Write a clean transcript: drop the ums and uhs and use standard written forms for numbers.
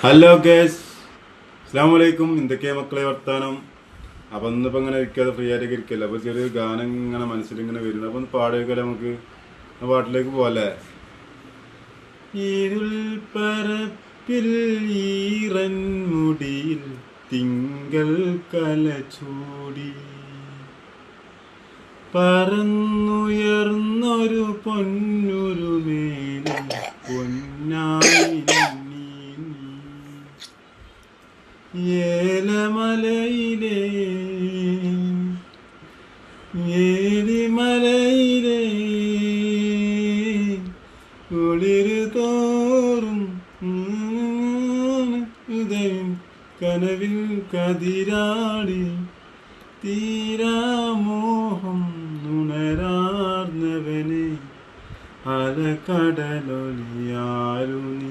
Hello guys, അസ്സലാമു അലൈക്കും. എന്തൊക്കെയാ മക്കളെ വർത്താനം? അപ്പം ഇന്നിപ്പോൾ ഇങ്ങനെ ഇരിക്കാതെ ഫ്രീ ആയിട്ടൊക്കെ ഇരിക്കല്ലോ. അപ്പോൾ ചെറിയൊരു ഗാനം ഇങ്ങനെ മനസ്സിലിങ്ങനെ വരുന്നത്. അപ്പോൾ ഒന്ന് പാടിയൊക്കെ നമുക്ക് പാട്ടിലേക്ക് പോകല്ലേ. ഇരുൾ പരപ്പിൽ ഈറൻ മുടിയിൽ തിങ്കൾ കലചൂടി പറന്നുയർന്നൊരു പൊന്നുരു മേലിൽ പൊന്നായി ഏലമലയിലെ ഏലിമലയിലെ കുളിര് തോറും ഉദയം കനവിൽ കതിരാടി തീരാമോഹം ഉണരാർന്നവനെ അലകടലൊലിയാരു നീ